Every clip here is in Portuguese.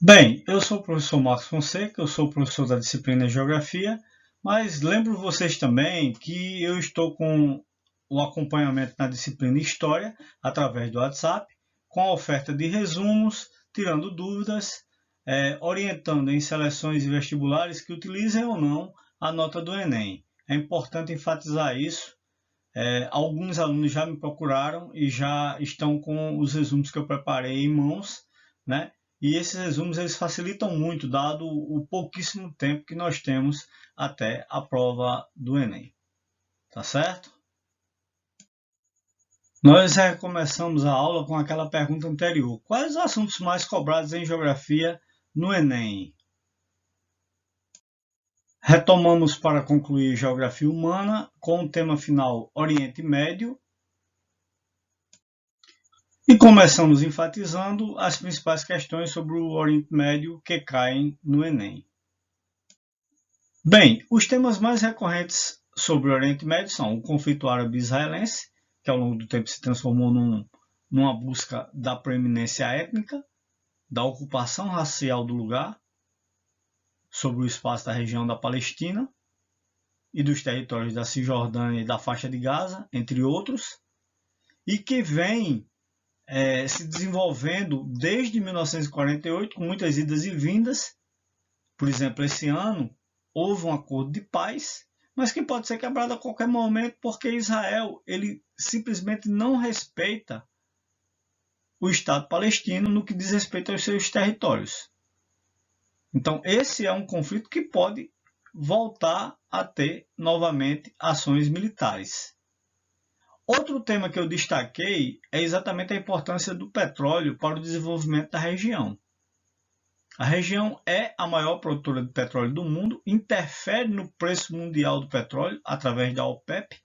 Bem, eu sou o professor Marcos Fonseca, eu sou professor da disciplina Geografia, mas lembro vocês também que eu estou com o acompanhamento na disciplina História através do WhatsApp, com a oferta de resumos, tirando dúvidas, orientando em seleções e vestibulares que utilizem ou não a nota do Enem. É importante enfatizar isso. Alguns alunos já me procuraram e já estão com os resumos que eu preparei em mãos, né? E esses resumos eles facilitam muito, dado o pouquíssimo tempo que nós temos até a prova do Enem. Tá certo? Nós recomeçamos a aula com aquela pergunta anterior. Quais os assuntos mais cobrados em geografia no Enem? Retomamos para concluir Geografia Humana com o tema final Oriente Médio. E começamos enfatizando as principais questões sobre o Oriente Médio que caem no Enem. Bem, os temas mais recorrentes sobre o Oriente Médio são o conflito árabe-israelense, que ao longo do tempo se transformou numa busca da preeminência étnica, da ocupação racial do lugar, sobre o espaço da região da Palestina e dos territórios da Cisjordânia e da faixa de Gaza, entre outros, e que vem se desenvolvendo desde 1948, com muitas idas e vindas. Por exemplo, esse ano houve um acordo de paz, mas que pode ser quebrado a qualquer momento, porque Israel ele simplesmente não respeita o Estado palestino no que diz respeito aos seus territórios. Então, esse é um conflito que pode voltar a ter novamente ações militares. Outro tema que eu destaquei é exatamente a importância do petróleo para o desenvolvimento da região. A região é a maior produtora de petróleo do mundo, interfere no preço mundial do petróleo através da OPEP,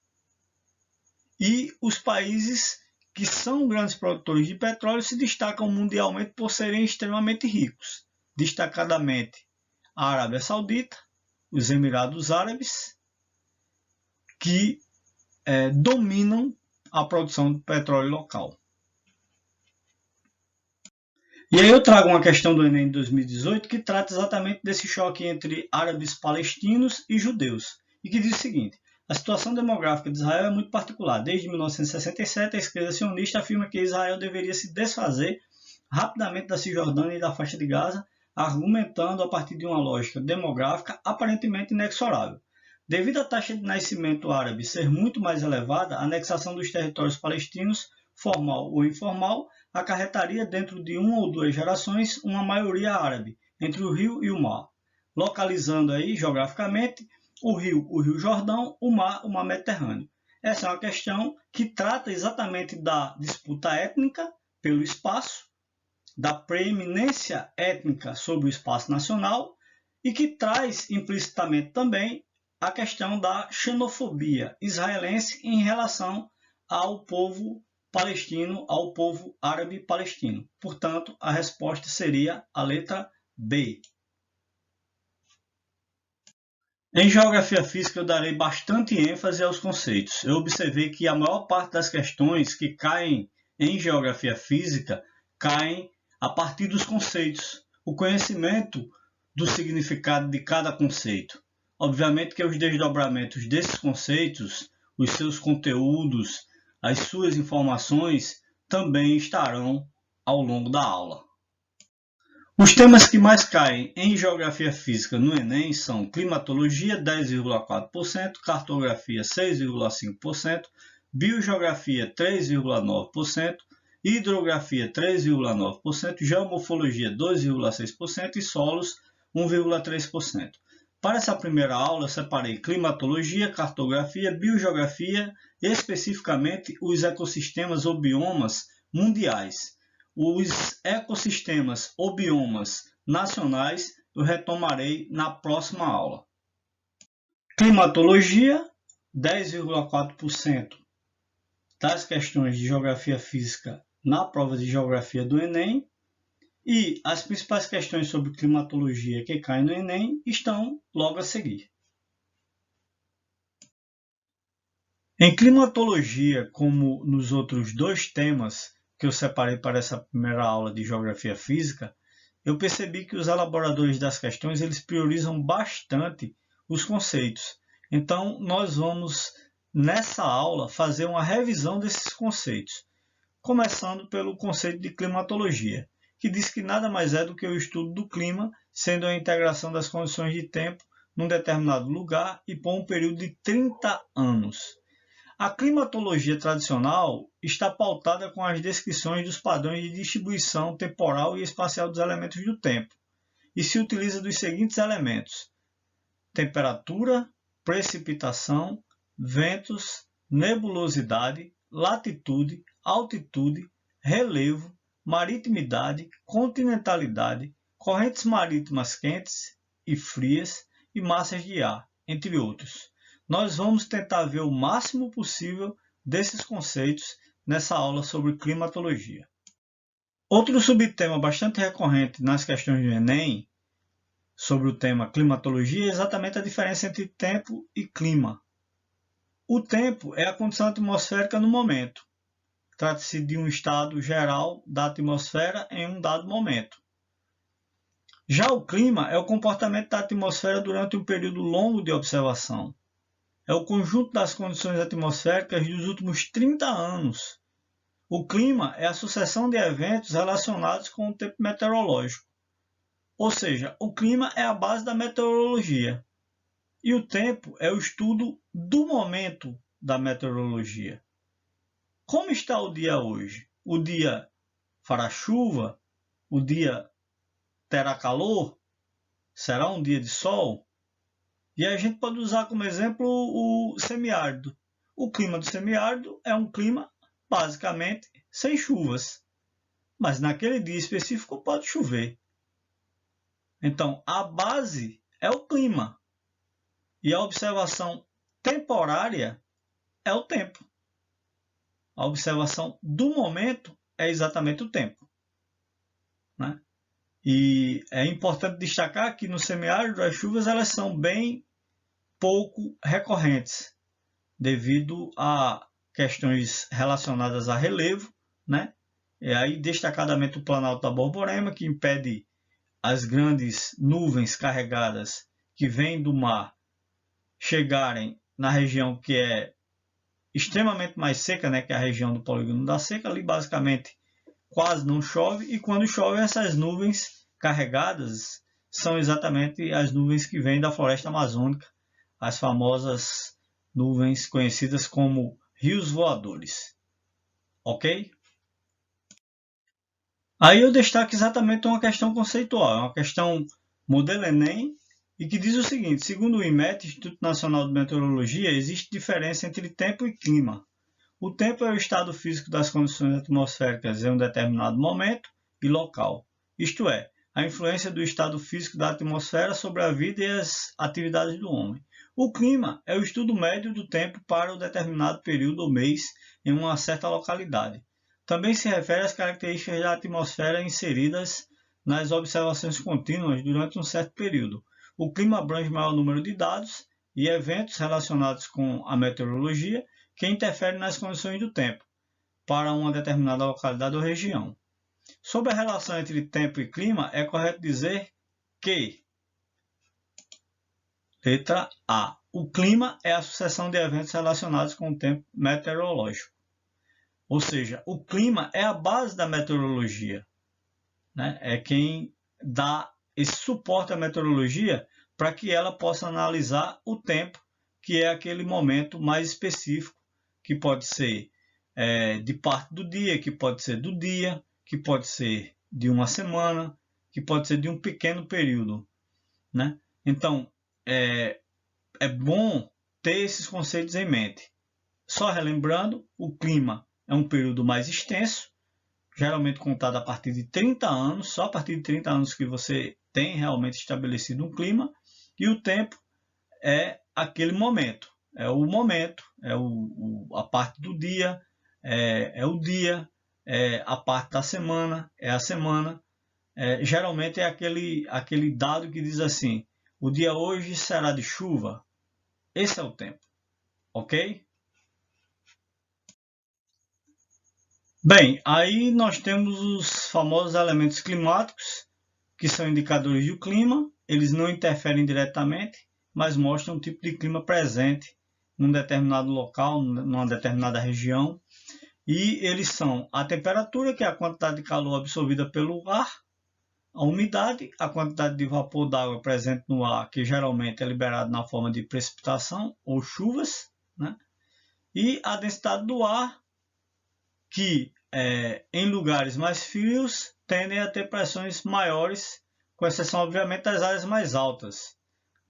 e os países que são grandes produtores de petróleo se destacam mundialmente por serem extremamente ricos, destacadamente a Arábia Saudita, os Emirados Árabes, que dominam a produção de petróleo local. E aí eu trago uma questão do Enem de 2018 que trata exatamente desse choque entre árabes palestinos e judeus, e que diz o seguinte: a situação demográfica de Israel é muito particular. Desde 1967, a esquerda sionista afirma que Israel deveria se desfazer rapidamente da Cisjordânia e da faixa de Gaza, argumentando a partir de uma lógica demográfica aparentemente inexorável. Devido à taxa de nascimento árabe ser muito mais elevada, a anexação dos territórios palestinos, formal ou informal, acarretaria dentro de uma ou duas gerações uma maioria árabe, entre o rio e o mar, localizando aí geograficamente o Rio Jordão, o mar Mediterrâneo. Essa é uma questão que trata exatamente da disputa étnica pelo espaço, da preeminência étnica sobre o espaço nacional e que traz implicitamente também a questão da xenofobia israelense em relação ao povo palestino, ao povo árabe palestino. Portanto, a resposta seria a letra B. Em geografia física eu darei bastante ênfase aos conceitos. Eu observei que a maior parte das questões que caem em geografia física caem a partir dos conceitos, o conhecimento do significado de cada conceito. Obviamente que os desdobramentos desses conceitos, os seus conteúdos, as suas informações também estarão ao longo da aula. Os temas que mais caem em geografia física no Enem são climatologia 10,4%, cartografia 6,5%, biogeografia 3,9%, hidrografia 3,9%, geomorfologia 2,6% e solos 1,3%. Para essa primeira aula, eu separei climatologia, cartografia, biogeografia e especificamente os ecossistemas ou biomas mundiais. Os ecossistemas ou biomas nacionais eu retomarei na próxima aula. Climatologia, 10,4% das questões de geografia física na prova de geografia do Enem. E as principais questões sobre climatologia que caem no Enem estão logo a seguir. Em climatologia, como nos outros dois temas que eu separei para essa primeira aula de geografia física, eu percebi que os elaboradores das questões eles priorizam bastante os conceitos. Então, nós vamos, nessa aula, fazer uma revisão desses conceitos, começando pelo conceito de climatologia, que diz que nada mais é do que o estudo do clima, sendo a integração das condições de tempo num determinado lugar e por um período de 30 anos. A climatologia tradicional está pautada com as descrições dos padrões de distribuição temporal e espacial dos elementos do tempo, e se utiliza dos seguintes elementos: temperatura, precipitação, ventos, nebulosidade, latitude, altitude, relevo, maritimidade, continentalidade, correntes marítimas quentes e frias e massas de ar, entre outros. Nós vamos tentar ver o máximo possível desses conceitos nessa aula sobre climatologia. Outro subtema bastante recorrente nas questões do Enem sobre o tema climatologia é exatamente a diferença entre tempo e clima. O tempo é a condição atmosférica no momento. Trata-se de um estado geral da atmosfera em um dado momento. Já o clima é o comportamento da atmosfera durante um período longo de observação. É o conjunto das condições atmosféricas dos últimos 30 anos. O clima é a sucessão de eventos relacionados com o tempo meteorológico. Ou seja, o clima é a base da meteorologia. E o tempo é o estudo do momento da meteorologia. Como está o dia hoje? O dia fará chuva? O dia terá calor? Será um dia de sol? E a gente pode usar como exemplo o semiárido. O clima do semiárido é um clima basicamente sem chuvas, mas naquele dia específico pode chover. Então, a base é o clima e a observação temporária é o tempo. A observação do momento é exatamente o tempo, né? E é importante destacar que no semiárido as chuvas elas são bem pouco recorrentes, devido a questões relacionadas a relevo, né? E aí destacadamente o Planalto da Borborema, que impede as grandes nuvens carregadas que vêm do mar chegarem na região que é extremamente mais seca, né, que é a região do polígono da seca. Ali basicamente quase não chove, e quando chove essas nuvens carregadas são exatamente as nuvens que vêm da floresta amazônica, as famosas nuvens conhecidas como rios voadores. Ok? Aí eu destaco exatamente uma questão conceitual, uma questão modelo Enem, e que diz o seguinte: segundo o IMET, Instituto Nacional de Meteorologia, existe diferença entre tempo e clima. O tempo é o estado físico das condições atmosféricas em um determinado momento e local, isto é, a influência do estado físico da atmosfera sobre a vida e as atividades do homem. O clima é o estudo médio do tempo para um determinado período ou mês em uma certa localidade. Também se refere às características da atmosfera inseridas nas observações contínuas durante um certo período. O clima abrange maior número de dados e eventos relacionados com a meteorologia que interferem nas condições do tempo para uma determinada localidade ou região. Sobre a relação entre tempo e clima, é correto dizer que: letra A. O clima é a sucessão de eventos relacionados com o tempo meteorológico. Ou seja, o clima é a base da meteorologia, né? É quem dá esse suporte à meteorologia para que ela possa analisar o tempo, que é aquele momento mais específico, que pode ser de parte do dia, que pode ser do dia, que pode ser de uma semana, que pode ser de um pequeno período, né? Então, é bom ter esses conceitos em mente. Só relembrando, o clima é um período mais extenso, geralmente contado a partir de 30 anos, só a partir de 30 anos que você tem realmente estabelecido um clima, e o tempo é aquele momento, é o momento, é a parte do dia, é o dia, é a parte da semana, é a semana. Geralmente é aquele dado que diz assim: o dia hoje será de chuva. Esse é o tempo, ok? Bem, aí nós temos os famosos elementos climáticos, que são indicadores do clima. Eles não interferem diretamente, mas mostram o tipo de clima presente num determinado local, numa determinada região. E eles são a temperatura, que é a quantidade de calor absorvida pelo ar, a umidade, a quantidade de vapor d'água presente no ar, que geralmente é liberado na forma de precipitação ou chuvas, né? E a densidade do ar, que em lugares mais frios tendem a ter pressões maiores, com exceção, obviamente, das áreas mais altas,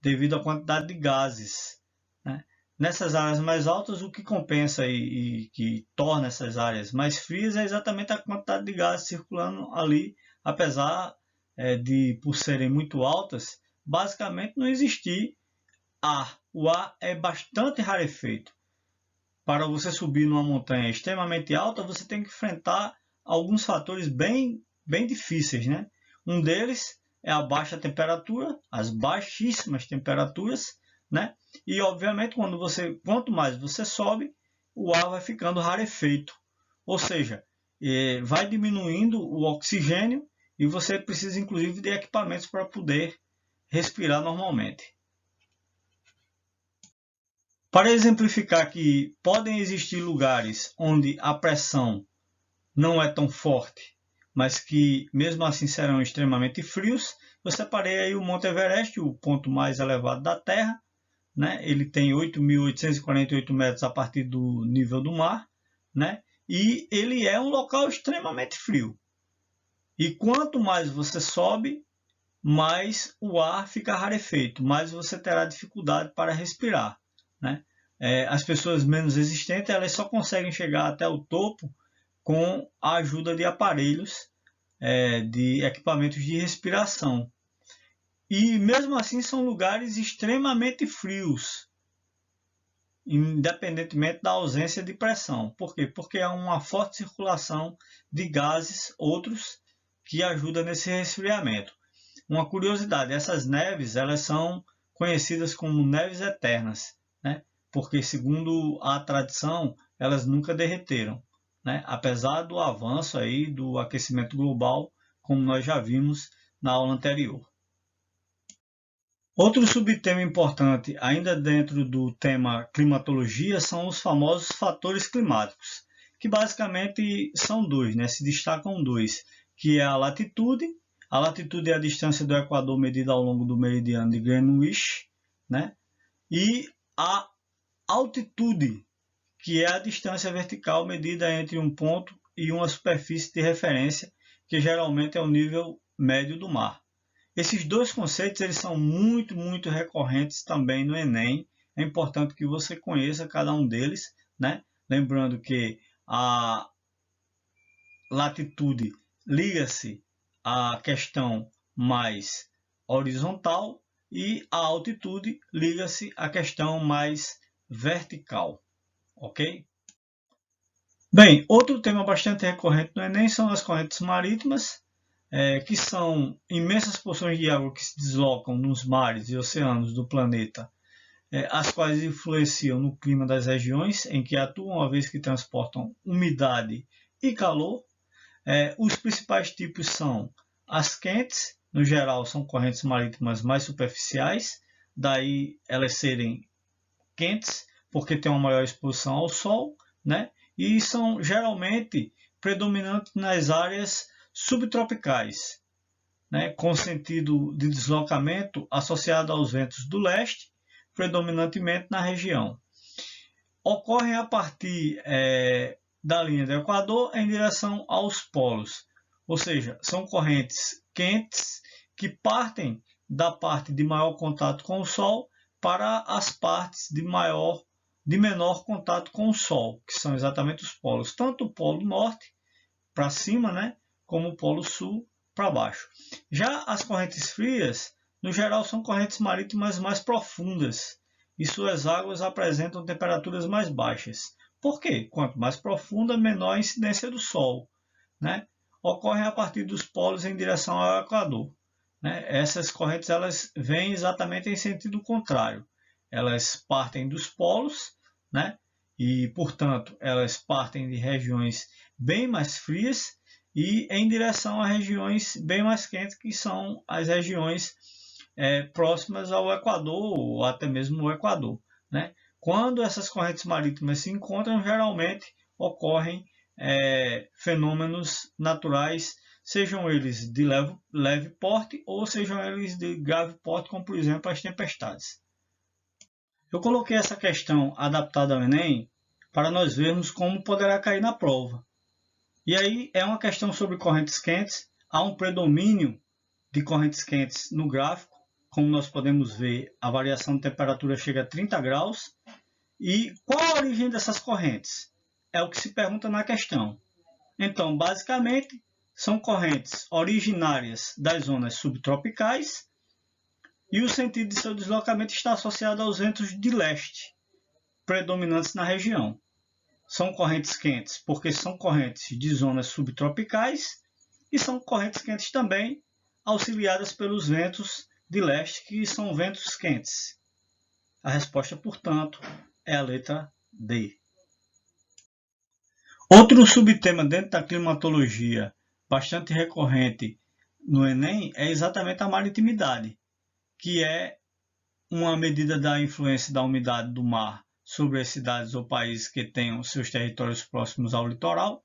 devido à quantidade de gases, né? Nessas áreas mais altas, o que compensa e que torna essas áreas mais frias é exatamente a quantidade de gases circulando ali, apesar de, por serem muito altas, basicamente não existir ar. O ar é bastante rarefeito. Para você subir numa montanha extremamente alta, você tem que enfrentar alguns fatores bem difíceis, né? Um deles é a baixa temperatura, as baixíssimas temperaturas, né? E obviamente quanto mais você sobe, o ar vai ficando rarefeito, ou seja, vai diminuindo o oxigênio e você precisa inclusive de equipamentos para poder respirar normalmente. Para exemplificar que podem existir lugares onde a pressão não é tão forte, mas que mesmo assim serão extremamente frios, eu separei aí o Monte Everest, o ponto mais elevado da Terra, né? Ele tem 8.848 metros a partir do nível do mar, né? E ele é um local extremamente frio. E quanto mais você sobe, mais o ar fica rarefeito, mais você terá dificuldade para respirar, né? As pessoas menos resistentes, elas só conseguem chegar até o topo com a ajuda de aparelhos, de equipamentos de respiração. E mesmo assim são lugares extremamente frios, independentemente da ausência de pressão. Por quê? Porque há uma forte circulação de gases, outros, que ajuda nesse resfriamento. Uma curiosidade, essas neves, elas são conhecidas como neves eternas, né? Porque, segundo a tradição, elas nunca derreteram, né? Apesar do avanço aí do aquecimento global, como nós já vimos na aula anterior. Outro subtema importante, ainda dentro do tema climatologia, são os famosos fatores climáticos, que basicamente são dois, né? Se destacam dois, que é a latitude. A latitude é a distância do Equador medida ao longo do meridiano de Greenwich, né? E a altitude, que é a distância vertical medida entre um ponto e uma superfície de referência, que geralmente é o nível médio do mar. Esses dois conceitos eles são muito recorrentes também no Enem. É importante que você conheça cada um deles, né? Lembrando que a latitude liga-se à questão mais horizontal e a altitude liga-se à questão mais vertical, ok? Bem, outro tema bastante recorrente no Enem são as correntes marítimas, que são imensas porções de água que se deslocam nos mares e oceanos do planeta, as quais influenciam no clima das regiões em que atuam, uma vez que transportam umidade e calor. Os principais tipos são as quentes, no geral são correntes marítimas mais superficiais, daí elas serem quentes, porque têm uma maior exposição ao sol, né? E são geralmente predominantes nas áreas subtropicais, né? Com sentido de deslocamento associado aos ventos do leste, predominantemente na região. Ocorrem a partir da linha do Equador em direção aos polos, ou seja, são correntes quentes que partem da parte de maior contato com o Sol para as partes de menor contato com o Sol, que são exatamente os polos, tanto o polo norte para cima, né, como o polo sul para baixo. Já as correntes frias, no geral, são correntes marítimas mais profundas, e suas águas apresentam temperaturas mais baixas. Por quê? Quanto mais profunda, menor a incidência do Sol, né? Ocorrem a partir dos polos em direção ao Equador, né? Essas correntes elas vêm exatamente em sentido contrário. Elas partem dos polos, né? E, portanto, elas partem de regiões bem mais frias e em direção a regiões bem mais quentes, que são as regiões próximas ao Equador ou até mesmo o Equador, né? Quando essas correntes marítimas se encontram, geralmente ocorrem fenômenos naturais, sejam eles de leve porte ou sejam eles de grave porte, como por exemplo as tempestades. Eu coloquei essa questão adaptada ao Enem para nós vermos como poderá cair na prova. E aí é uma questão sobre correntes quentes, há um predomínio de correntes quentes no gráfico, como nós podemos ver, a variação de temperatura chega a 30 graus. E qual a origem dessas correntes? É o que se pergunta na questão. Então, basicamente, são correntes originárias das zonas subtropicais e o sentido de seu deslocamento está associado aos ventos de leste, predominantes na região. São correntes quentes porque são correntes de zonas subtropicais e são correntes quentes também auxiliadas pelos ventos de leste, que são ventos quentes. A resposta, portanto, é a letra D. Outro subtema dentro da climatologia bastante recorrente no Enem é exatamente a maritimidade, que é uma medida da influência da umidade do mar sobre as cidades ou países que tenham seus territórios próximos ao litoral,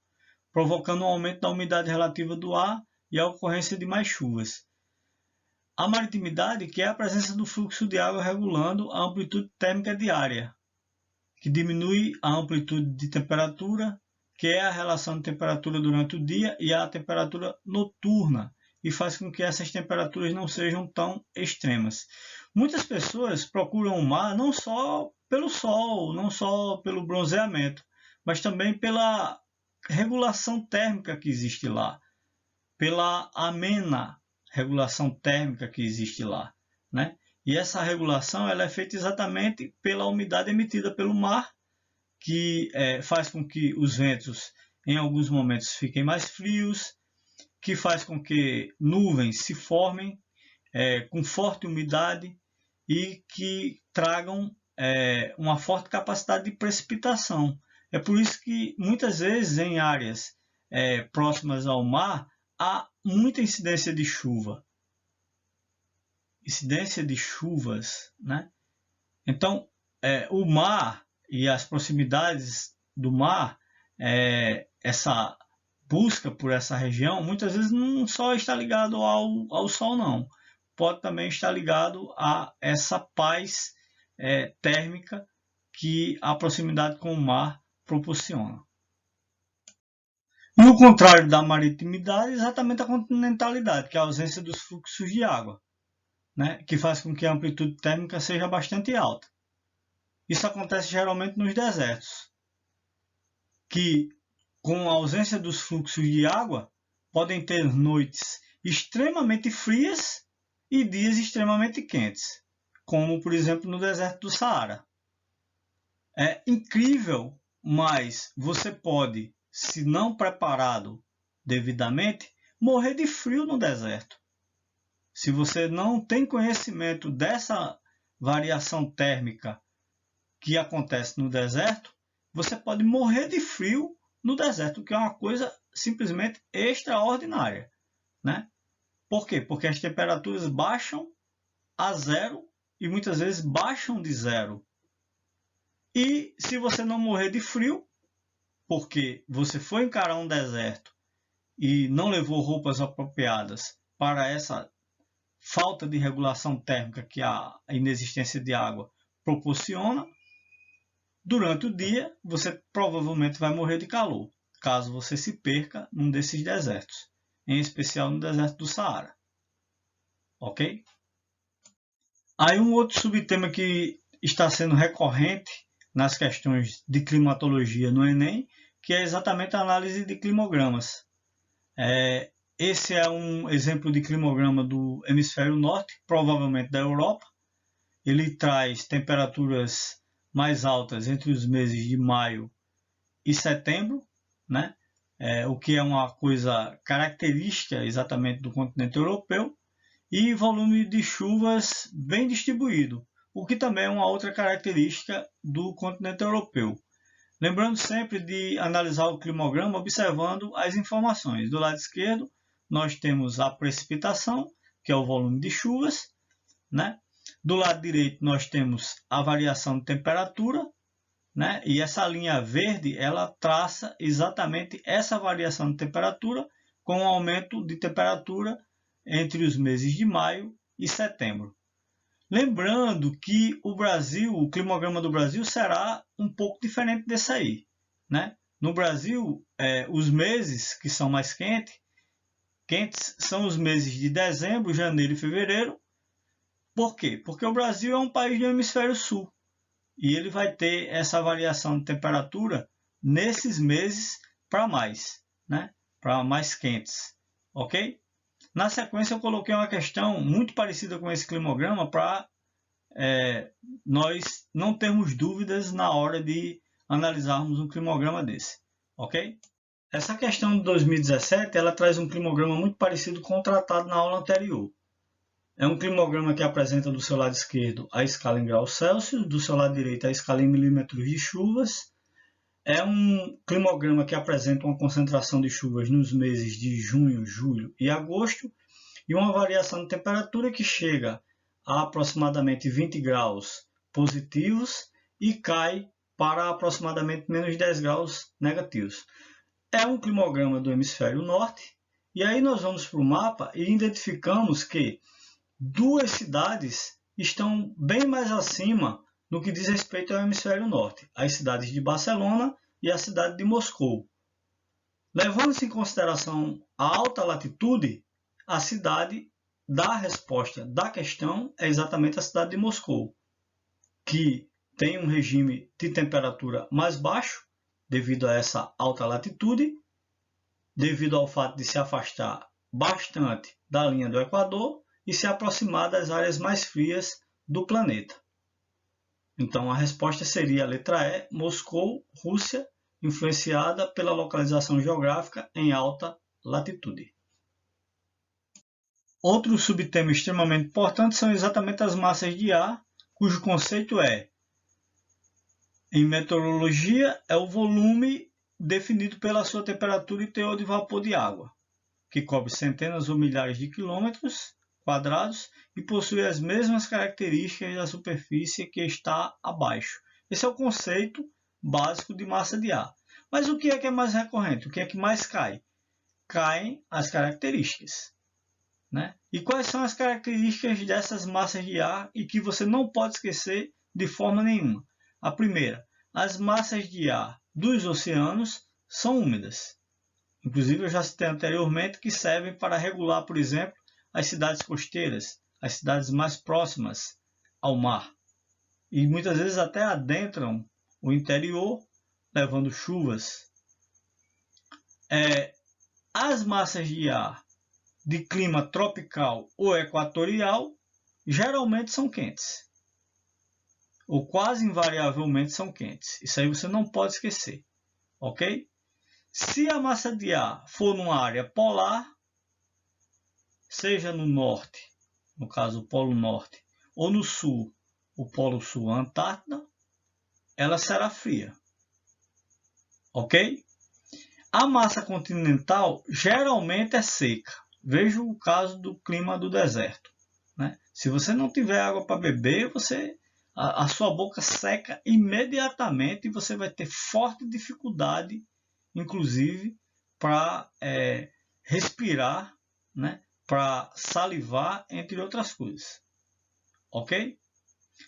provocando um aumento da umidade relativa do ar e a ocorrência de mais chuvas. A maritimidade, que é a presença do fluxo de água regulando a amplitude térmica diária, que diminui a amplitude de temperatura, que é a relação de temperatura durante o dia e a temperatura noturna, e faz com que essas temperaturas não sejam tão extremas. Muitas pessoas procuram o mar não só pelo sol, não só pelo bronzeamento, mas também pela regulação térmica que existe lá, pela amena regulação térmica que existe lá, né? E essa regulação ela é feita exatamente pela umidade emitida pelo mar, que faz com que os ventos em alguns momentos fiquem mais frios, que faz com que nuvens se formem com forte umidade e que tragam uma forte capacidade de precipitação. É por isso que muitas vezes em áreas próximas ao mar há muita incidência de chuva. Incidência de chuvas, né? Então, o mar e as proximidades do mar, essa busca por essa região, muitas vezes não só está ligado ao sol, não. Pode também estar ligado a essa paz térmica que a proximidade com o mar proporciona. E o contrário da maritimidade é exatamente a continentalidade, que é a ausência dos fluxos de água, né, que faz com que a amplitude térmica seja bastante alta. Isso acontece geralmente nos desertos, que com a ausência dos fluxos de água podem ter noites extremamente frias e dias extremamente quentes, como por exemplo no deserto do Saara. É incrível, mas você pode, se não preparado devidamente, morrer de frio no deserto. Se você não tem conhecimento dessa variação térmica que acontece no deserto, você pode morrer de frio no deserto, que é uma coisa simplesmente extraordinária, né? Por quê? Porque as temperaturas baixam a zero e muitas vezes baixam de zero. E se você não morrer de frio, porque você foi encarar um deserto e não levou roupas apropriadas para essa falta de regulação térmica que a inexistência de água proporciona, durante o dia você provavelmente vai morrer de calor, caso você se perca num desses desertos, em especial no deserto do Saara. Ok? Aí um outro subtema que está sendo recorrente nas questões de climatologia no Enem, que é exatamente a análise de climogramas. Esse é um exemplo de climograma do hemisfério norte, provavelmente da Europa. Ele traz temperaturas mais altas entre os meses de maio e setembro, né? O que é uma coisa característica exatamente do continente europeu, e volume de chuvas bem distribuído, o que também é uma outra característica do continente europeu. Lembrando sempre de analisar o climograma observando as informações. Do lado esquerdo, nós temos a precipitação, que é o volume de chuvas, né? Do lado direito, nós temos a variação de temperatura, né? E essa linha verde, ela traça exatamente essa variação de temperatura com o aumento de temperatura entre os meses de maio e setembro. Lembrando que o climograma do Brasil será um pouco diferente desse aí, né? No Brasil, os meses que são mais quentes são os meses de dezembro, janeiro e fevereiro. Por quê? Porque o Brasil é um país do hemisfério sul e ele vai ter essa variação de temperatura nesses meses para mais, né? Para mais quentes, ok? Na sequência, eu coloquei uma questão muito parecida com esse climograma para nós não termos dúvidas na hora de analisarmos um climograma desse, ok? Essa questão de 2017, ela traz um climograma muito parecido com o tratado na aula anterior. É um climograma que apresenta do seu lado esquerdo a escala em graus Celsius, do seu lado direito a escala em milímetros de chuvas. É um climograma que apresenta uma concentração de chuvas nos meses de junho, julho e agosto e uma variação de temperatura que chega a aproximadamente 20 graus positivos e cai para aproximadamente menos 10 graus negativos. É um climograma do hemisfério norte e aí nós vamos para o mapa e identificamos que duas cidades estão bem mais acima no que diz respeito ao hemisfério norte, as cidades de Barcelona e a cidade de Moscou. Levando-se em consideração a alta latitude, a cidade da resposta da questão é exatamente a cidade de Moscou, que tem um regime de temperatura mais baixo, devido a essa alta latitude, devido ao fato de se afastar bastante da linha do Equador e se aproximar das áreas mais frias do planeta. Então, a resposta seria a letra E, Moscou, Rússia, influenciada pela localização geográfica em alta latitude. Outro subtema extremamente importante são exatamente as massas de ar, cujo conceito em meteorologia, é o volume definido pela sua temperatura e teor de vapor de água, que cobre centenas ou milhares de quilômetros quadrados e possui as mesmas características da superfície que está abaixo. Esse é o conceito básico de massa de ar. Mas o que é mais recorrente? O que é que mais cai? Caem as características, né? E quais são as características dessas massas de ar e que você não pode esquecer de forma nenhuma? A primeira, as massas de ar dos oceanos são úmidas. Inclusive, eu já citei anteriormente que servem para regular, por exemplo, as cidades costeiras, as cidades mais próximas ao mar. E muitas vezes até adentram o interior, levando chuvas. As massas de ar de clima tropical ou equatorial geralmente são quentes. Ou quase invariavelmente são quentes. Isso aí você não pode esquecer, ok? Se a massa de ar for numa área polar, seja no norte, no caso o Polo Norte, ou no sul, o Polo Sul, a Antártida, ela será fria, ok? A massa continental geralmente é seca. Veja o caso do clima do deserto, né? Se você não tiver água para beber, a sua boca seca imediatamente e você vai ter forte dificuldade, inclusive, para respirar, né? Para salivar, entre outras coisas. Ok?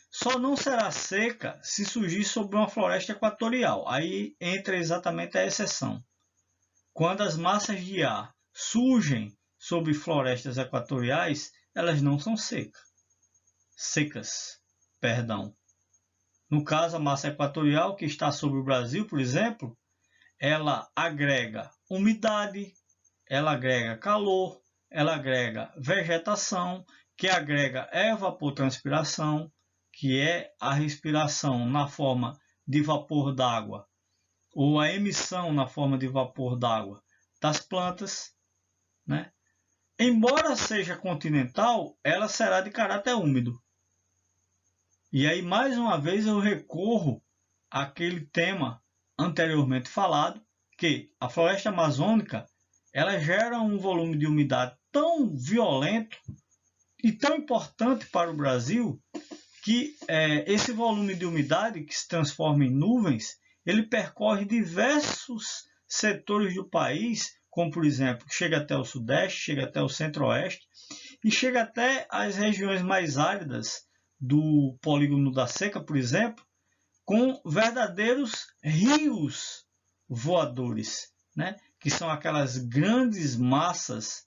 Só não será seca se surgir sobre uma floresta equatorial. Aí entra exatamente a exceção. Quando as massas de ar surgem sobre florestas equatoriais, elas não são secas. No caso, a massa equatorial que está sobre o Brasil, por exemplo, ela agrega umidade, ela agrega calor, ela agrega vegetação, que agrega evapotranspiração, que é a respiração na forma de vapor d'água, ou a emissão na forma de vapor d'água das plantas, né? Embora seja continental, ela será de caráter úmido. E aí, mais uma vez, eu recorro àquele tema anteriormente falado que a floresta amazônica ela gera um volume de umidade tão violento e tão importante para o Brasil que esse volume de umidade que se transforma em nuvens, ele percorre diversos setores do país, como por exemplo, chega até o sudeste, chega até o centro-oeste e chega até as regiões mais áridas do polígono da seca, por exemplo, com verdadeiros rios voadores, né? Que são aquelas grandes massas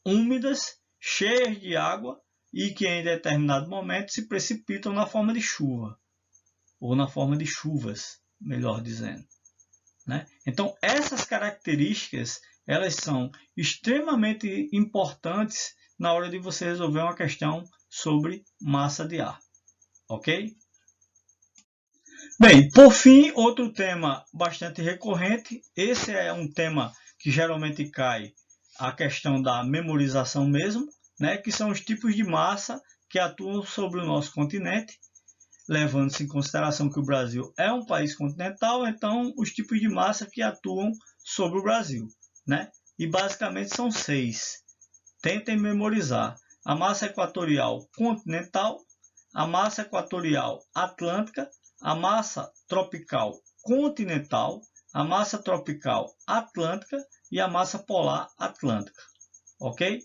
úmidas, cheias de água e que em determinado momento se precipitam na forma de chuva, ou na forma de chuvas, melhor dizendo, né? Então, essas características elas são extremamente importantes na hora de você resolver uma questão sobre massa de ar, ok? Bem, por fim, outro tema bastante recorrente, esse é um tema que geralmente cai a questão da memorização mesmo, né, que são os tipos de massa que atuam sobre o nosso continente, levando-se em consideração que o Brasil é um país continental, então os tipos de massa que atuam sobre o Brasil, né? E basicamente são 6. Tentem memorizar: a massa equatorial continental, a massa equatorial atlântica, a massa tropical continental, a massa tropical atlântica e a massa polar atlântica, ok?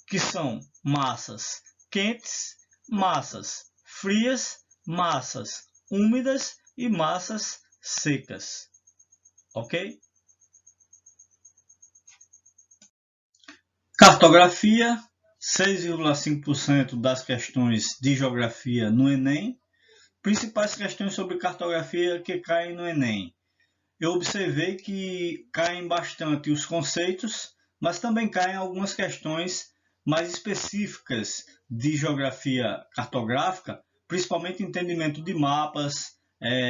Que são massas quentes, massas frias, massas úmidas e massas secas, ok? Cartografia, 6,5% das questões de geografia no Enem. Principais questões sobre cartografia que caem no Enem. Eu observei que caem bastante os conceitos, mas também caem algumas questões mais específicas de geografia cartográfica, principalmente entendimento de mapas,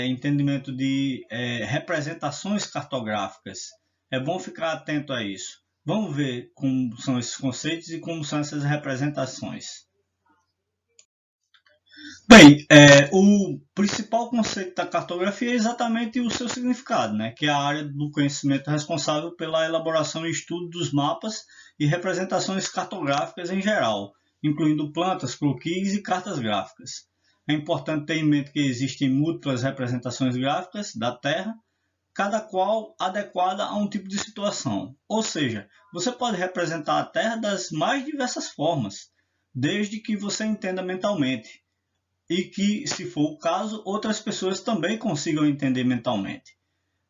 entendimento de representações cartográficas. É bom ficar atento a isso. Vamos ver como são esses conceitos e como são essas representações. Bem, o principal conceito da cartografia é exatamente o seu significado, né? Que é a área do conhecimento responsável pela elaboração e estudo dos mapas e representações cartográficas em geral, incluindo plantas, croquis e cartas gráficas. É importante ter em mente que existem múltiplas representações gráficas da Terra, cada qual adequada a um tipo de situação. Ou seja, você pode representar a Terra das mais diversas formas, desde que você entenda mentalmente. E que, se for o caso, outras pessoas também consigam entender mentalmente,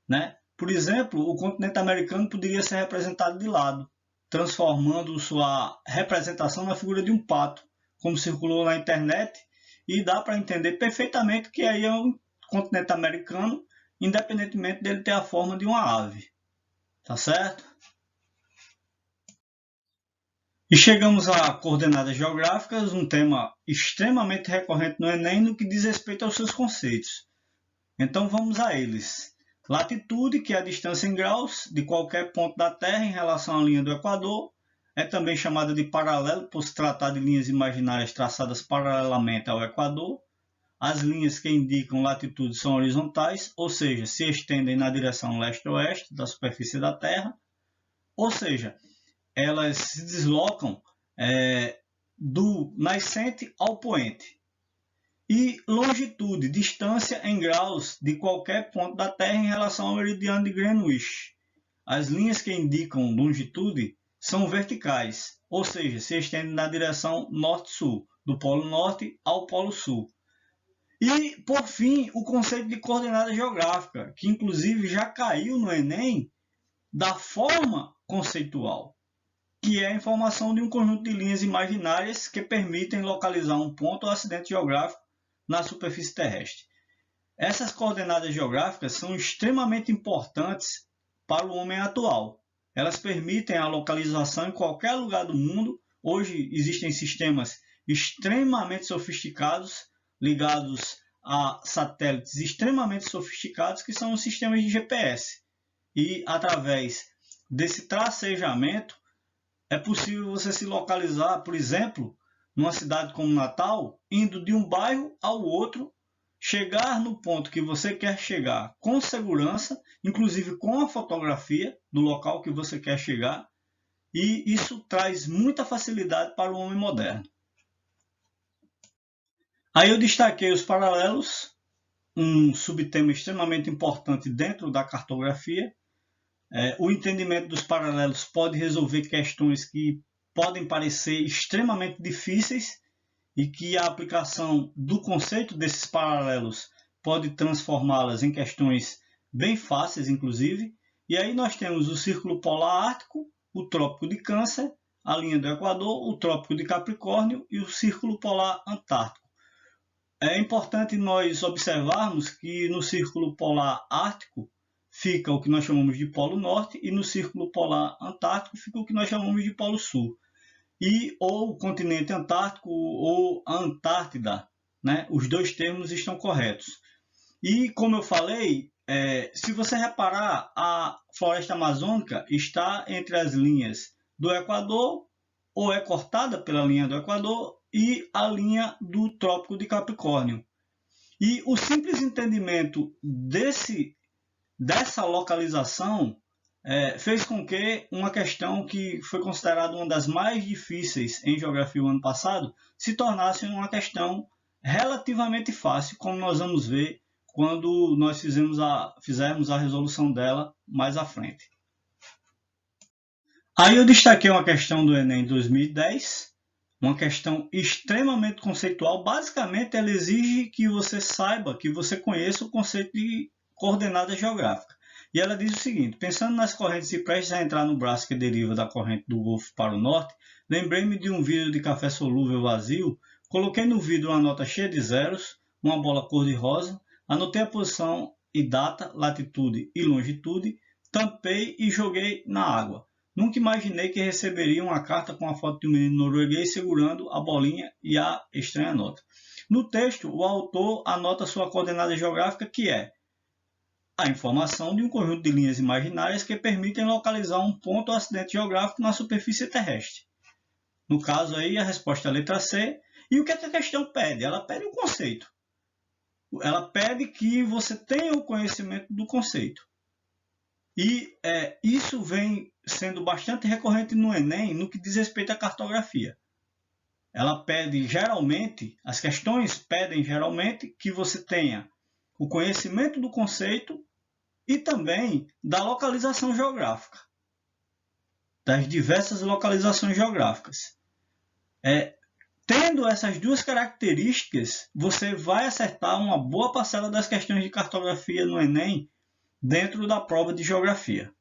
né? Por exemplo, o continente americano poderia ser representado de lado, transformando sua representação na figura de um pato, como circulou na internet, e dá para entender perfeitamente que aí é um continente americano, independentemente dele ter a forma de uma ave. Tá certo? E chegamos a coordenadas geográficas, um tema extremamente recorrente no Enem no que diz respeito aos seus conceitos. Então vamos a eles. Latitude, que é a distância em graus de qualquer ponto da Terra em relação à linha do Equador, é também chamada de paralelo por se tratar de linhas imaginárias traçadas paralelamente ao Equador. As linhas que indicam latitude são horizontais, ou seja, se estendem na direção leste-oeste da superfície da Terra, ou seja, elas se deslocam do nascente ao poente. E longitude, distância em graus de qualquer ponto da Terra em relação ao meridiano de Greenwich. As linhas que indicam longitude são verticais, ou seja, se estendem na direção norte-sul, do polo norte ao polo sul. E, por fim, o conceito de coordenada geográfica, que inclusive já caiu no Enem da forma conceitual, que é a informação de um conjunto de linhas imaginárias que permitem localizar um ponto ou acidente geográfico na superfície terrestre. Essas coordenadas geográficas são extremamente importantes para o homem atual. Elas permitem a localização em qualquer lugar do mundo. Hoje existem sistemas extremamente sofisticados, ligados a satélites extremamente sofisticados, que são os sistemas de GPS. E através desse tracejamento, é possível você se localizar, por exemplo, numa cidade como Natal, indo de um bairro ao outro, chegar no ponto que você quer chegar com segurança, inclusive com a fotografia do local que você quer chegar, e isso traz muita facilidade para o homem moderno. Aí eu destaquei os paralelos, um subtema extremamente importante dentro da cartografia. O entendimento dos paralelos pode resolver questões que podem parecer extremamente difíceis e que a aplicação do conceito desses paralelos pode transformá-las em questões bem fáceis, inclusive. E aí nós temos o Círculo Polar Ártico, o Trópico de Câncer, a linha do Equador, o Trópico de Capricórnio e o Círculo Polar Antártico. É importante nós observarmos que no Círculo Polar Ártico fica o que nós chamamos de Polo Norte e no Círculo Polar Antártico fica o que nós chamamos de Polo Sul. E ou o continente antártico ou a Antártida, né? Os dois termos estão corretos. E como eu falei, se você reparar, a floresta amazônica está entre as linhas do Equador, ou é cortada pela linha do Equador, e a linha do Trópico de Capricórnio. E o simples entendimento dessa localização fez com que uma questão que foi considerada uma das mais difíceis em geografia o ano passado se tornasse uma questão relativamente fácil, como nós vamos ver quando nós fizermos a resolução dela mais à frente. Aí eu destaquei uma questão do Enem 2010, uma questão extremamente conceitual. Basicamente, ela exige que você saiba, que você conheça o conceito de coordenada geográfica. E ela diz o seguinte: pensando nas correntes e prestes a entrar no braço que deriva da corrente do Golfo para o norte, lembrei-me de um vidro de café solúvel vazio, coloquei no vidro uma nota cheia de zeros, uma bola cor-de-rosa, anotei a posição e data, latitude e longitude, tampei e joguei na água. Nunca imaginei que receberia uma carta com a foto de um menino norueguês segurando a bolinha e a estranha nota. No texto, o autor anota sua coordenada geográfica, que é a informação de um conjunto de linhas imaginárias que permitem localizar um ponto ou acidente geográfico na superfície terrestre. No caso aí, a resposta é a letra C. E o que a questão pede? Ela pede um conceito. Ela pede que você tenha o conhecimento do conceito. E isso vem sendo bastante recorrente no Enem no que diz respeito à cartografia. Ela pede geralmente, as questões pedem geralmente que você tenha o conhecimento do conceito e também da localização geográfica, das diversas localizações geográficas. Tendo essas duas características, você vai acertar uma boa parcela das questões de cartografia no Enem dentro da prova de geografia.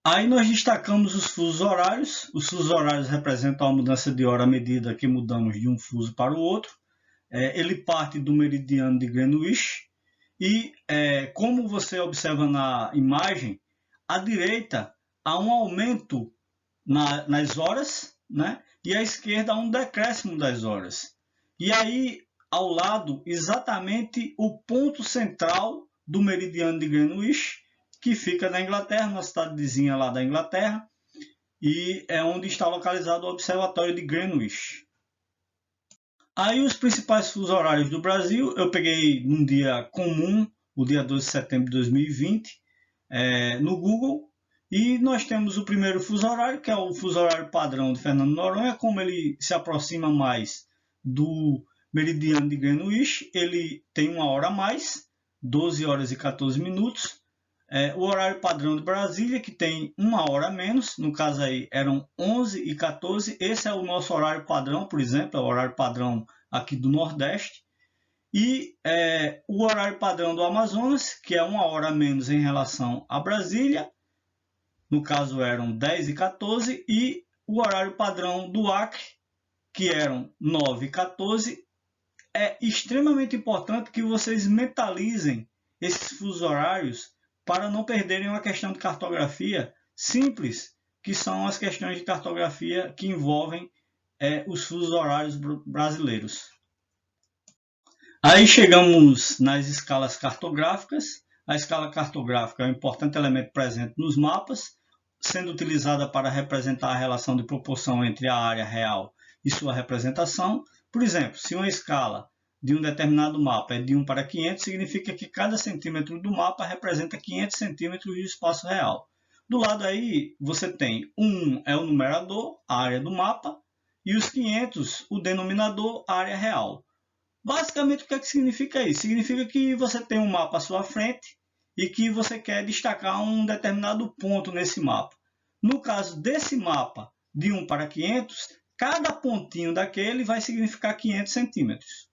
Aí nós destacamos os fusos horários. Os fusos horários representam a mudança de hora à medida que mudamos de um fuso para o outro. Ele parte do meridiano de Greenwich e, como você observa na imagem, à direita há um aumento nas horas, né? E à esquerda há um decréscimo das horas. E aí, ao lado, exatamente o ponto central do meridiano de Greenwich, que fica na Inglaterra, uma cidadezinha lá da Inglaterra, e é onde está localizado o Observatório de Greenwich. Aí os principais fusos horários do Brasil, eu peguei num dia comum, o dia 12 de setembro de 2020, no Google, e nós temos o primeiro fuso horário, que é o fuso horário padrão de Fernando Noronha. Como ele se aproxima mais do meridiano de Greenwich, ele tem uma hora a mais, 12 horas e 14 minutos. O horário padrão de Brasília, que tem uma hora a menos, no caso aí eram 11 e 14, esse é o nosso horário padrão, por exemplo, é o horário padrão aqui do Nordeste. E o horário padrão do Amazonas, que é uma hora a menos em relação a Brasília, no caso eram 10 e 14, e o horário padrão do Acre, que eram 9 e 14. É extremamente importante que vocês mentalizem esses fusos horários para não perderem uma questão de cartografia simples, que são as questões de cartografia que envolvem os fusos horários brasileiros. Aí chegamos nas escalas cartográficas. A escala cartográfica é um importante elemento presente nos mapas, sendo utilizada para representar a relação de proporção entre a área real e sua representação. Por exemplo, se uma escala de um determinado mapa é de 1 para 500, significa que cada centímetro do mapa representa 500 centímetros de espaço real. Do lado aí, você tem 1 é o numerador, a área do mapa, e os 500, o denominador, a área real. Basicamente, o que é que significa isso? Significa que você tem um mapa à sua frente e que você quer destacar um determinado ponto nesse mapa. No caso desse mapa, de 1 para 500, cada pontinho daquele vai significar 500 centímetros.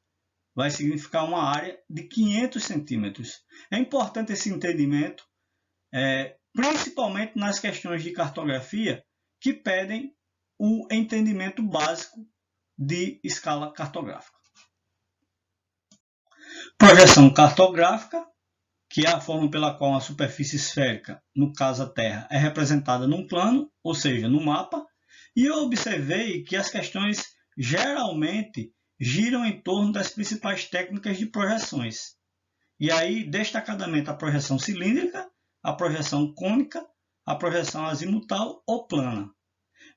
Vai significar uma área de 500 centímetros. É importante esse entendimento, principalmente nas questões de cartografia, que pedem o entendimento básico de escala cartográfica. Projeção cartográfica, que é a forma pela qual uma superfície esférica, no caso a Terra, é representada num plano, ou seja, no mapa, e eu observei que as questões geralmente giram em torno das principais técnicas de projeções. E aí, destacadamente, a projeção cilíndrica, a projeção cônica, a projeção azimutal ou plana.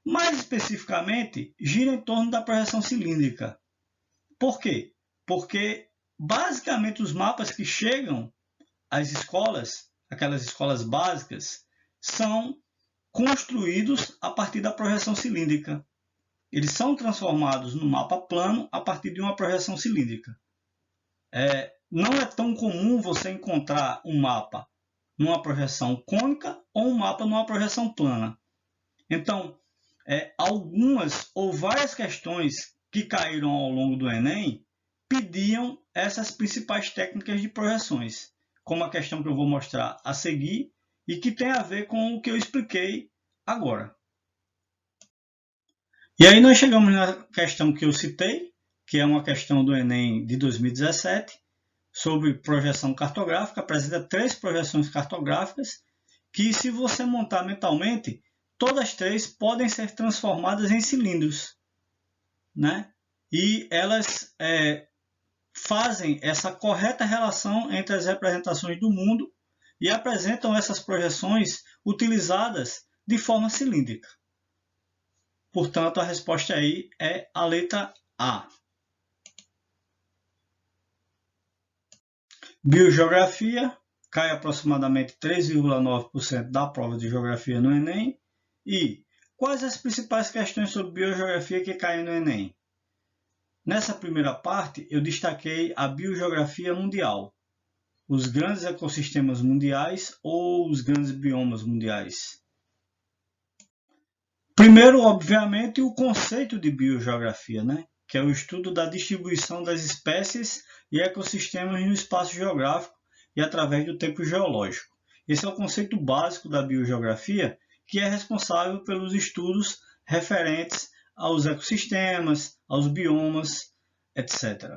Mais especificamente, gira em torno da projeção cilíndrica. Por quê? Porque, basicamente, os mapas que chegam às escolas, aquelas escolas básicas, são construídos a partir da projeção cilíndrica. Eles são transformados no mapa plano a partir de uma projeção cilíndrica. Não é tão comum você encontrar um mapa numa projeção cônica ou um mapa numa projeção plana. Então, algumas ou várias questões que caíram ao longo do Enem pediam essas principais técnicas de projeções, como a questão que eu vou mostrar a seguir e que tem a ver com o que eu expliquei agora. E aí nós chegamos na questão que eu citei, que é uma questão do Enem de 2017, sobre projeção cartográfica. Apresenta 3 projeções cartográficas que, se você montar mentalmente, todas 3 podem ser transformadas em cilindros, né? E elas fazem essa correta relação entre as representações do mundo e apresentam essas projeções utilizadas de forma cilíndrica. Portanto, a resposta aí é a letra A. Biogeografia, cai aproximadamente 3,9% da prova de geografia no Enem. E quais as principais questões sobre biogeografia que caem no Enem? Nessa primeira parte, eu destaquei a biogeografia mundial, os grandes ecossistemas mundiais ou os grandes biomas mundiais. Primeiro, obviamente, o conceito de biogeografia, né? Que é o estudo da distribuição das espécies e ecossistemas no espaço geográfico e através do tempo geológico. Esse é o conceito básico da biogeografia, que é responsável pelos estudos referentes aos ecossistemas, aos biomas, etc.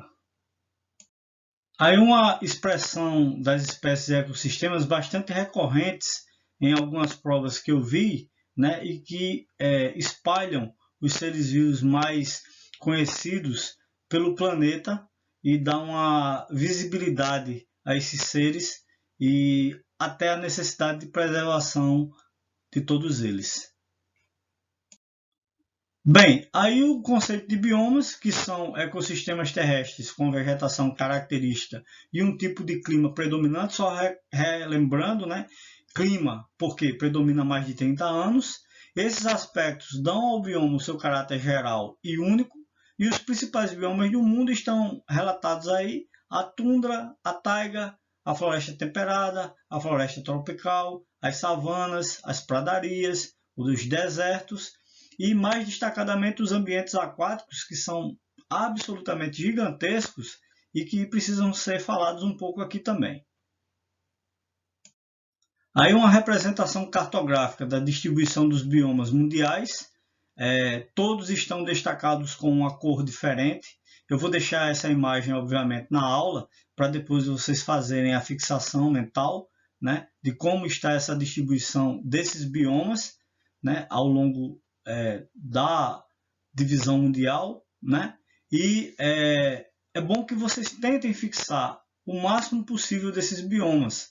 Aí uma expressão das espécies e ecossistemas bastante recorrentes em algumas provas que eu vi, né, e que espalham os seres vivos mais conhecidos pelo planeta e dá uma visibilidade a esses seres e até a necessidade de preservação de todos eles. Bem, aí o conceito de biomas, que são ecossistemas terrestres com vegetação característica e um tipo de clima predominante, só relembrando, né? Clima, porque predomina mais de 30 anos. Esses aspectos dão ao bioma o seu caráter geral e único, e os principais biomas do mundo estão relatados aí: a tundra, a taiga, a floresta temperada, a floresta tropical, as savanas, as pradarias, os desertos e, mais destacadamente, os ambientes aquáticos, que são absolutamente gigantescos e que precisam ser falados um pouco aqui também. Aí uma representação cartográfica da distribuição dos biomas mundiais. Todos estão destacados com uma cor diferente. Eu vou deixar essa imagem, obviamente, na aula, para depois vocês fazerem a fixação mental, né, de como está essa distribuição desses biomas, né, ao longo da divisão mundial, né? E é bom que vocês tentem fixar o máximo possível desses biomas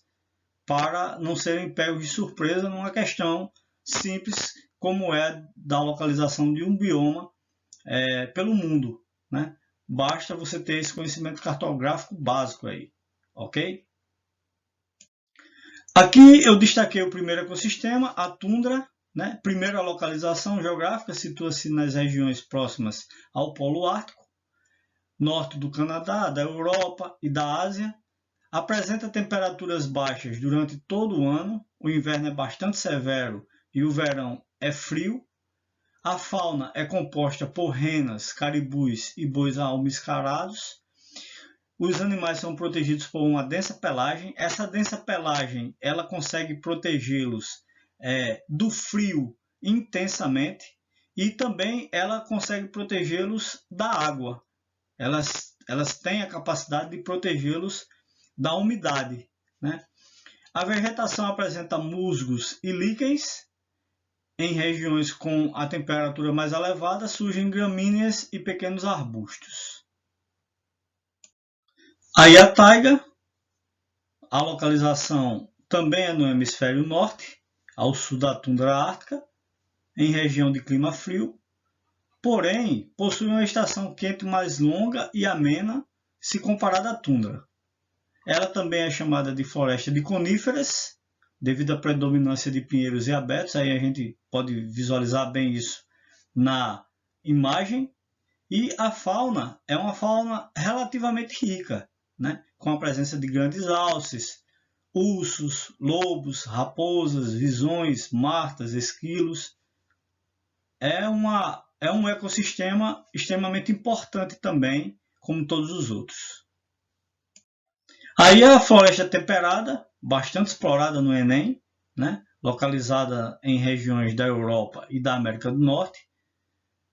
para não serem pegos de surpresa numa questão simples como é da localização de um bioma pelo mundo, né? basta você ter esse conhecimento cartográfico básico aí, ok? Aqui eu destaquei o primeiro ecossistema, a tundra, né? Primeira localização geográfica, situa-se nas regiões próximas ao Polo Ártico, norte do Canadá, da Europa e da Ásia. Apresenta temperaturas baixas durante todo o ano, o inverno é bastante severo e o verão é frio. A fauna é composta por renas, caribus e bois almiscarados. Os animais são protegidos por uma densa pelagem. Essa densa pelagem ela consegue protegê-los do frio intensamente e também ela consegue protegê-los da água. Elas têm a capacidade de protegê-los da umidade, né? A vegetação apresenta musgos e líquens. Em regiões com a temperatura mais elevada surgem gramíneas e pequenos arbustos. Aí a taiga, a localização também é no hemisfério norte, ao sul da tundra ártica, em região de clima frio, porém possui uma estação quente mais longa e amena se comparada à tundra. Ela também é chamada de floresta de coníferas, devido à predominância de pinheiros e abetos. Aí a gente pode visualizar bem isso na imagem. E a fauna é uma fauna relativamente rica, né? Com a presença de grandes alces, ursos, lobos, raposas, visões, martas, esquilos. É um ecossistema extremamente importante também, como todos os outros. Aí a floresta temperada, bastante explorada no Enem, né? Localizada em regiões da Europa e da América do Norte,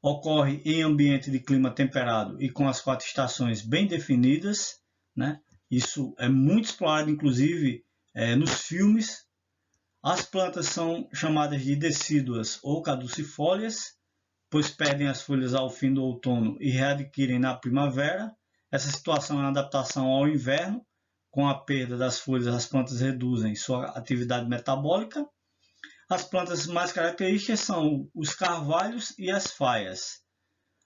ocorre em ambiente de clima temperado e com as 4 estações bem definidas, né? Isso é muito explorado, inclusive, nos filmes. As plantas são chamadas de decíduas ou caducifólias, pois perdem as folhas ao fim do outono e readquirem na primavera. Essa situação é uma adaptação ao inverno. Com a perda das folhas, as plantas reduzem sua atividade metabólica. As plantas mais características são os carvalhos e as faias.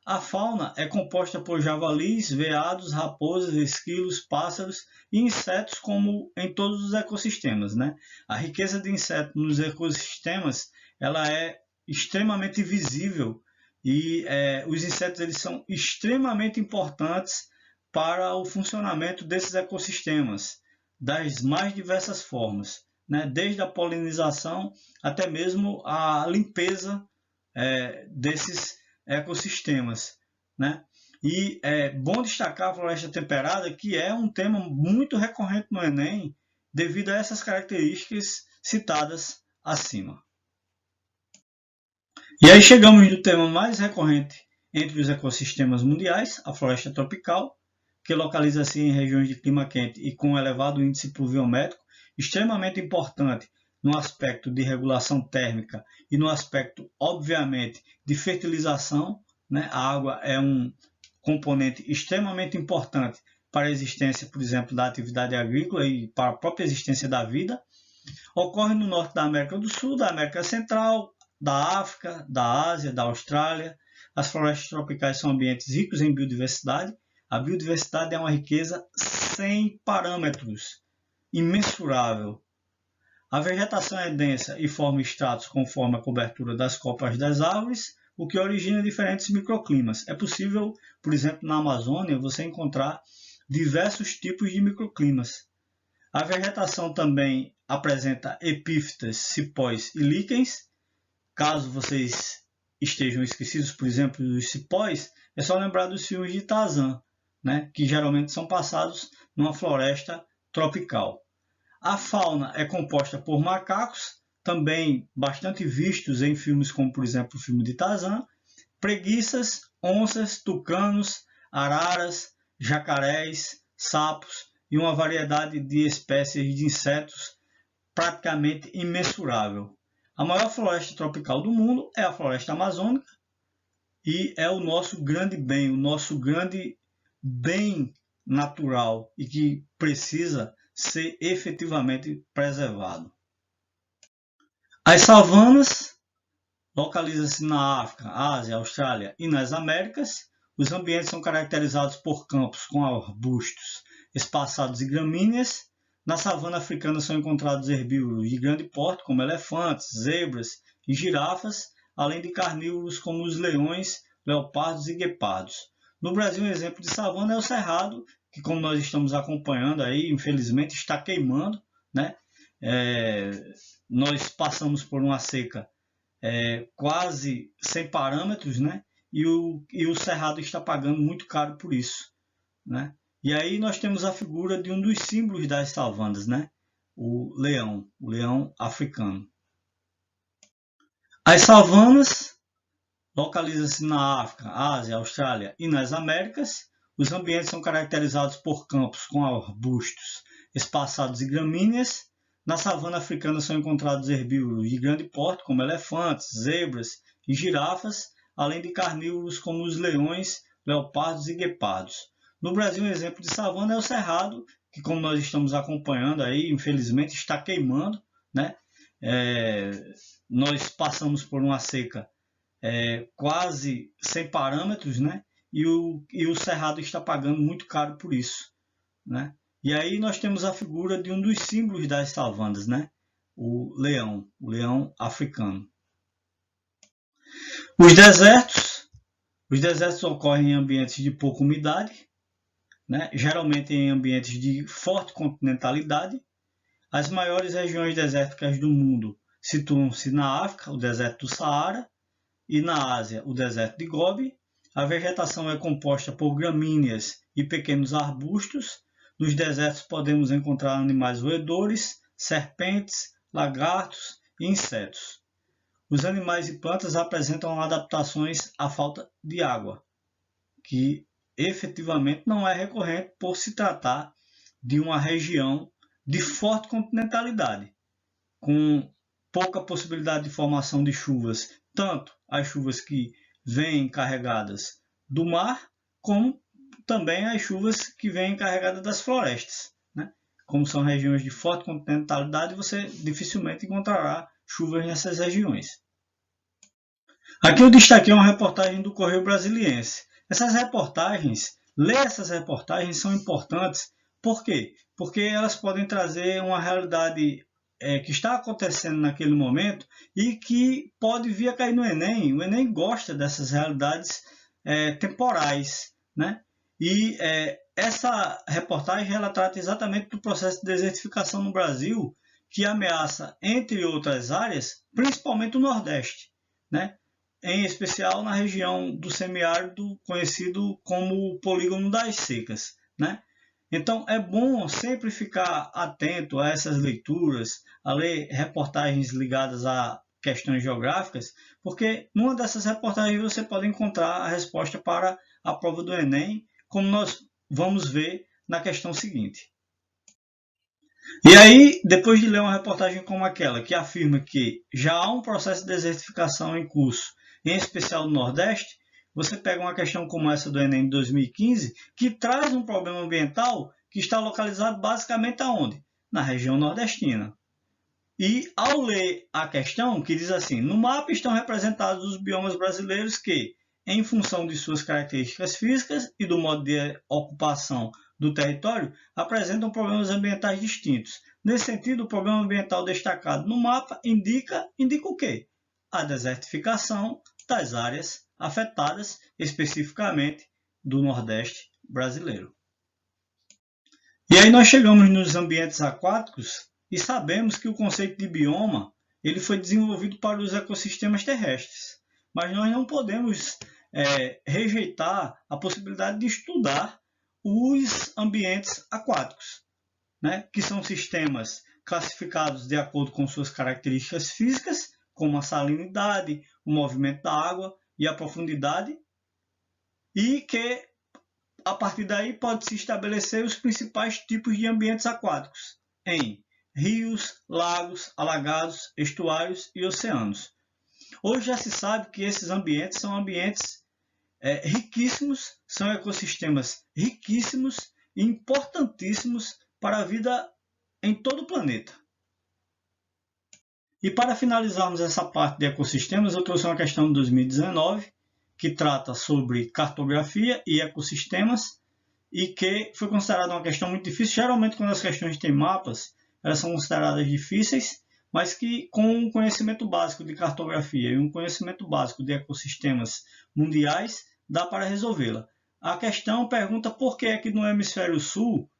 A fauna é composta por javalis, veados, raposas, esquilos, pássaros e insetos, como em todos os ecossistemas, né? A riqueza de insetos nos ecossistemas ela é extremamente visível e os insetos eles são extremamente importantes para o funcionamento desses ecossistemas, das mais diversas formas, né? Desde a polinização até mesmo a limpeza desses ecossistemas, né? E é bom destacar a floresta temperada, que é um tema muito recorrente no Enem, devido a essas características citadas acima. E aí chegamos no tema mais recorrente entre os ecossistemas mundiais, a floresta tropical, que localiza-se em regiões de clima quente e com elevado índice pluviométrico, extremamente importante no aspecto de regulação térmica e no aspecto, obviamente, de fertilização, né? A água é um componente extremamente importante para a existência, por exemplo, da atividade agrícola e para a própria existência da vida. Ocorre no norte da América do Sul, da América Central, da África, da Ásia, da Austrália. As florestas tropicais são ambientes ricos em biodiversidade. A biodiversidade é uma riqueza sem parâmetros, imensurável. A vegetação é densa e forma estratos conforme a cobertura das copas das árvores, o que origina diferentes microclimas. É possível, por exemplo, na Amazônia, você encontrar diversos tipos de microclimas. A vegetação também apresenta epífitas, cipós e líquens. Caso vocês estejam esquecidos, por exemplo, dos cipós, é só lembrar dos filmes de Tarzan, né, que geralmente são passados numa floresta tropical. A fauna é composta por macacos, também bastante vistos em filmes como, por exemplo, o filme de Tarzan, preguiças, onças, tucanos, araras, jacarés, sapos e uma variedade de espécies de insetos praticamente imensurável. A maior floresta tropical do mundo é a floresta amazônica e é o nosso grande bem, o nosso grande bem natural e que precisa ser efetivamente preservado. As savanas localizam-se na África, Ásia, Austrália e nas Américas. Os ambientes são caracterizados por campos com arbustos espaçados e gramíneas. Na savana africana são encontrados herbívoros de grande porte, como elefantes, zebras e girafas, além de carnívoros como os leões, leopardos e guepardos. No Brasil, um exemplo de savana é o cerrado, que, como nós estamos acompanhando aí, infelizmente está queimando, né? Nós passamos por uma seca quase sem parâmetros, né? E o cerrado está pagando muito caro por isso, né? E aí nós temos a figura de um dos símbolos das savanas, né? O leão africano. As savanas localizam-se na África, Ásia, Austrália e nas Américas. Os ambientes são caracterizados por campos com arbustos espaçados e gramíneas. Na savana africana são encontrados herbívoros de grande porte, como elefantes, zebras e girafas, além de carnívoros como os leões, leopardos e guepardos. No Brasil, um exemplo de savana é o cerrado, que, como nós estamos acompanhando aí, infelizmente está queimando, né? Nós passamos por uma seca quase sem parâmetros, né? E o cerrado está pagando muito caro por isso, né? E aí nós temos a figura de um dos símbolos das savanas, né? O leão africano. Os desertos ocorrem em ambientes de pouca umidade, né? Geralmente em ambientes de forte continentalidade. As maiores regiões desérticas do mundo situam-se na África, o deserto do Saara, e na Ásia, o deserto de Gobi. A vegetação é composta por gramíneas e pequenos arbustos. Nos desertos podemos encontrar animais roedores, serpentes, lagartos e insetos. Os animais e plantas apresentam adaptações à falta de água, que efetivamente não é recorrente por se tratar de uma região de forte continentalidade, com pouca possibilidade de formação de chuvas, tanto as chuvas que vêm carregadas do mar, como também as chuvas que vêm carregadas das florestas, né? Como são regiões de forte continentalidade, você dificilmente encontrará chuvas nessas regiões. Aqui eu destaquei uma reportagem do Correio Brasiliense. Ler essas reportagens são importantes. Por quê? Porque elas podem trazer uma realidade que está acontecendo naquele momento e que pode vir a cair no Enem. O Enem gosta dessas realidades temporais, né? E essa reportagem ela trata exatamente do processo de desertificação no Brasil, que ameaça, entre outras áreas, principalmente o Nordeste, né? Em especial na região do semiárido, conhecido como o polígono das secas, né? Então é bom sempre ficar atento a essas leituras, a ler reportagens ligadas a questões geográficas, porque numa dessas reportagens você pode encontrar a resposta para a prova do Enem, como nós vamos ver na questão seguinte. E aí, depois de ler uma reportagem como aquela, que afirma que já há um processo de desertificação em curso, em especial no Nordeste, você pega uma questão como essa do Enem de 2015, que traz um problema ambiental que está localizado basicamente aonde? Na região nordestina. E ao ler a questão, que diz assim, no mapa estão representados os biomas brasileiros que, em função de suas características físicas e do modo de ocupação do território, apresentam problemas ambientais distintos. Nesse sentido, o problema ambiental destacado no mapa indica o quê? A desertificação das áreas afetadas, especificamente do Nordeste brasileiro. E aí nós chegamos nos ambientes aquáticos e sabemos que o conceito de bioma ele foi desenvolvido para os ecossistemas terrestres. Mas nós não podemos rejeitar a possibilidade de estudar os ambientes aquáticos, né? Que são sistemas classificados de acordo com suas características físicas, como a salinidade, o movimento da água e a profundidade, e que a partir daí pode-se estabelecer os principais tipos de ambientes aquáticos em rios, lagos, alagados, estuários e oceanos. Hoje já se sabe que esses ambientes são ambientes riquíssimos, são ecossistemas riquíssimos e importantíssimos para a vida em todo o planeta. E para finalizarmos essa parte de ecossistemas, eu trouxe uma questão de 2019, que trata sobre cartografia e ecossistemas e que foi considerada uma questão muito difícil. Geralmente, quando as questões têm mapas, elas são consideradas difíceis, mas que com um conhecimento básico de cartografia e um conhecimento básico de ecossistemas mundiais, dá para resolvê-la. A questão pergunta por que é que no hemisfério sul,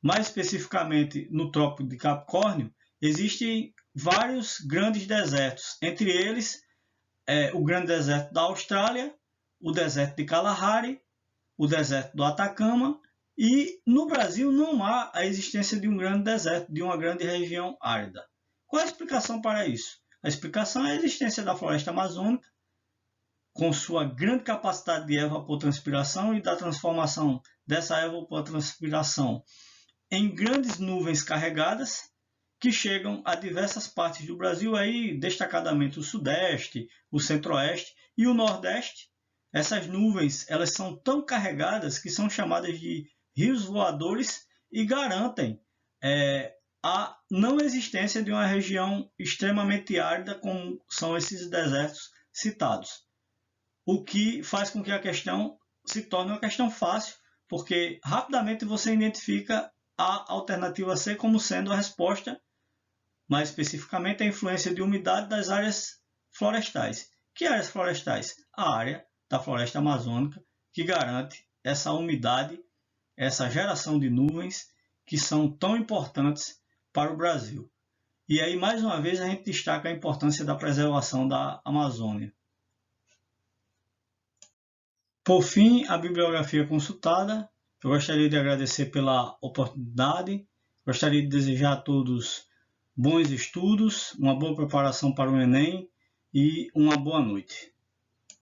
mais especificamente no Trópico de Capricórnio, existem vários grandes desertos, entre eles o grande deserto da Austrália, o deserto de Kalahari, o deserto do Atacama, e no Brasil não há a existência de um grande deserto, de uma grande região árida. Qual é a explicação para isso? A explicação é a existência da floresta amazônica, com sua grande capacidade de evapotranspiração e da transformação dessa evapotranspiração em grandes nuvens carregadas que chegam a diversas partes do Brasil, aí destacadamente o Sudeste, o Centro-Oeste e o Nordeste. Essas nuvens elas são tão carregadas que são chamadas de rios voadores e garantem a não existência de uma região extremamente árida como são esses desertos citados. O que faz com que a questão se torne uma questão fácil, porque rapidamente você identifica a alternativa C como sendo a resposta, mais especificamente a influência de umidade das áreas florestais. Que áreas florestais? A área da floresta amazônica, que garante essa umidade, essa geração de nuvens que são tão importantes para o Brasil. E aí, mais uma vez, a gente destaca a importância da preservação da Amazônia. Por fim, a bibliografia consultada. Eu gostaria de agradecer pela oportunidade, gostaria de desejar a todos bons estudos, uma boa preparação para o Enem e uma boa noite.